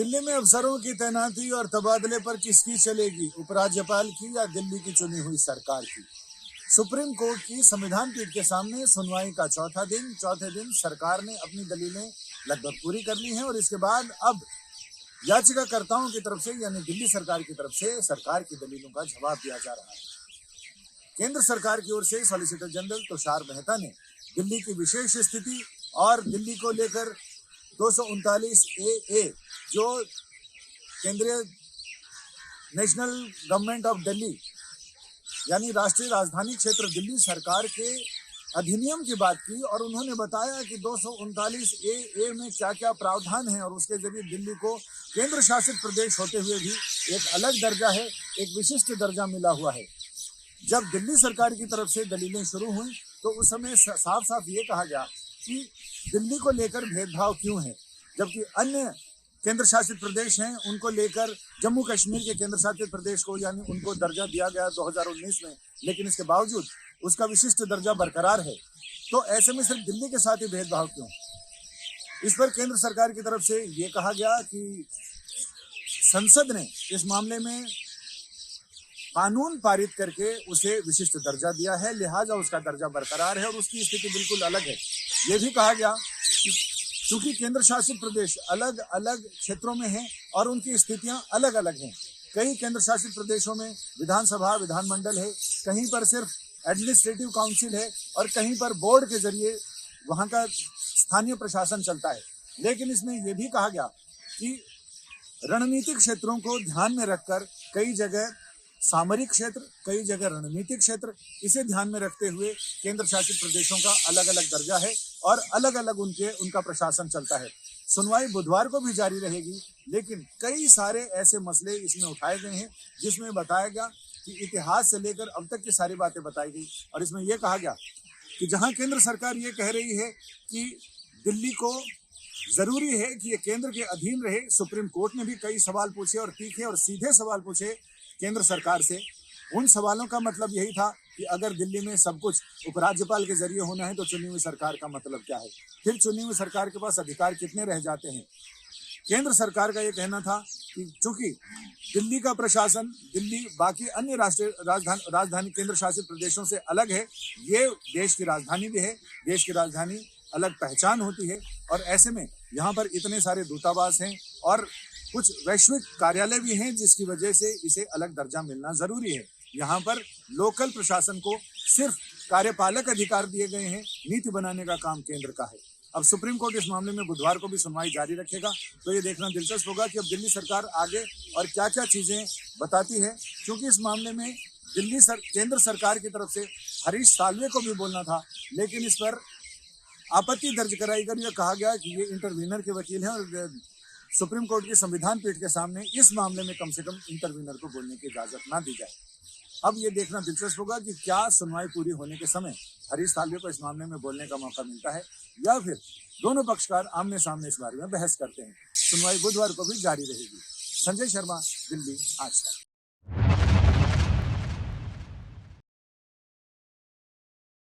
दिल्ली में अफसरों की तैनाती और तबादले पर किसकी चलेगी, उपराज्यपाल की या दिल्ली की चुनी हुई सरकार की? सुप्रीम कोर्ट की संविधान पीठ के सामने सुनवाई का चौथे दिन सरकार ने अपनी दलीलें लगभग पूरी कर ली हैं और इसके बाद अब याचिकाकर्ताओं की तरफ से यानी दिल्ली सरकार की तरफ से सरकार की दलीलों का जवाब दिया जा रहा है। केंद्र सरकार की ओर से सॉलिसिटर जनरल तुषार मेहता ने दिल्ली की विशेष स्थिति और दिल्ली को लेकर 239 ए जो केंद्रीय नेशनल गवर्नमेंट ऑफ दिल्ली यानी राष्ट्रीय राजधानी क्षेत्र दिल्ली सरकार के अधिनियम की बात की और उन्होंने बताया कि 239 ए में क्या क्या प्रावधान है और उसके जरिए दिल्ली को केंद्र शासित प्रदेश होते हुए भी एक अलग दर्जा है, एक विशिष्ट दर्जा मिला हुआ है। जब दिल्ली सरकार की तरफ से दलीलें शुरू हुई तो उस समय साफ साफ ये कहा गया कि दिल्ली को लेकर भेदभाव क्यों है, जबकि अन्य केंद्र शासित प्रदेश हैं उनको लेकर जम्मू कश्मीर के केंद्र शासित प्रदेश को यानी उनको दर्जा दिया गया 2019 में, लेकिन इसके बावजूद उसका विशिष्ट दर्जा बरकरार है। तो ऐसे में सिर्फ दिल्ली के साथ ही भेदभाव क्यों? इस पर केंद्र सरकार की तरफ से ये कहा गया कि संसद ने इस मामले में कानून पारित करके उसे विशिष्ट दर्जा दिया है, लिहाजा उसका दर्जा बरकरार है और उसकी स्थिति बिल्कुल अलग है। ये भी कहा गया कि चूंकि केंद्र शासित प्रदेश अलग अलग क्षेत्रों में हैं और उनकी स्थितियां अलग अलग हैं, कई केंद्र शासित प्रदेशों में विधानसभा विधानमंडल है, कहीं पर सिर्फ एडमिनिस्ट्रेटिव काउंसिल है और कहीं पर बोर्ड के जरिए वहां का स्थानीय प्रशासन चलता है। लेकिन इसमें यह भी कहा गया कि रणनीतिक क्षेत्रों को ध्यान में रखकर कई जगह सामरिक क्षेत्र, कई जगह रणनीतिक क्षेत्र, इसे ध्यान में रखते हुए केंद्र शासित प्रदेशों का अलग अलग दर्जा है और अलग अलग उनका प्रशासन चलता है। सुनवाई बुधवार को भी जारी रहेगी, लेकिन कई सारे ऐसे मसले इसमें उठाए गए हैं जिसमें बताया गया कि इतिहास से लेकर अब तक की सारी बातें बताई गई और इसमें यह कहा गया कि जहां केंद्र सरकार ये कह रही है कि दिल्ली को जरूरी है कि ये केंद्र के अधीन रहे, सुप्रीम कोर्ट ने भी कई सवाल पूछे और तीखे और सीधे सवाल पूछे केंद्र सरकार से। उन सवालों का मतलब यही था कि अगर दिल्ली में सब कुछ उपराज्यपाल के जरिए होना है तो चुनी हुई सरकार का मतलब क्या है, फिर चुनी हुई सरकार के पास अधिकार कितने रह जाते हैं। केंद्र सरकार का यह कहना था कि चूंकि दिल्ली का प्रशासन दिल्ली बाकी अन्य राजधानी केंद्र शासित प्रदेशों से अलग है, ये देश की राजधानी भी है, देश की राजधानी अलग पहचान होती है और ऐसे में यहाँ पर इतने सारे दूतावास हैं और कुछ वैश्विक कार्यालय भी हैं जिसकी वजह से इसे अलग दर्जा मिलना जरूरी है। यहाँ पर लोकल प्रशासन को सिर्फ कार्यपालक अधिकार दिए गए हैं, नीति बनाने का काम केंद्र का है। अब सुप्रीम कोर्ट इस मामले में बुधवार को भी सुनवाई जारी रखेगा, तो ये देखना दिलचस्प होगा कि अब दिल्ली सरकार आगे और क्या क्या चीजें बताती है, क्योंकि इस मामले में केंद्र सरकार की तरफ से हरीश साल्वे को भी बोलना था, लेकिन इस पर आपत्ति दर्ज कराई गई। यह कहा गया कि ये इंटरवीनर के वकील हैं और सुप्रीम कोर्ट की संविधान पीठ के सामने इस मामले में कम से कम इंटरवीनर को बोलने की इजाजत ना दी जाए। अब ये देखना दिलचस्प होगा कि क्या सुनवाई पूरी होने के समय हरीश साल्वे को इस मामले में बोलने का मौका मिलता है या फिर दोनों पक्षकार आमने सामने इस बारे में बहस करते हैं। सुनवाई बुधवार को भी जारी रहेगी। संजय शर्मा, दिल्ली, आज तक।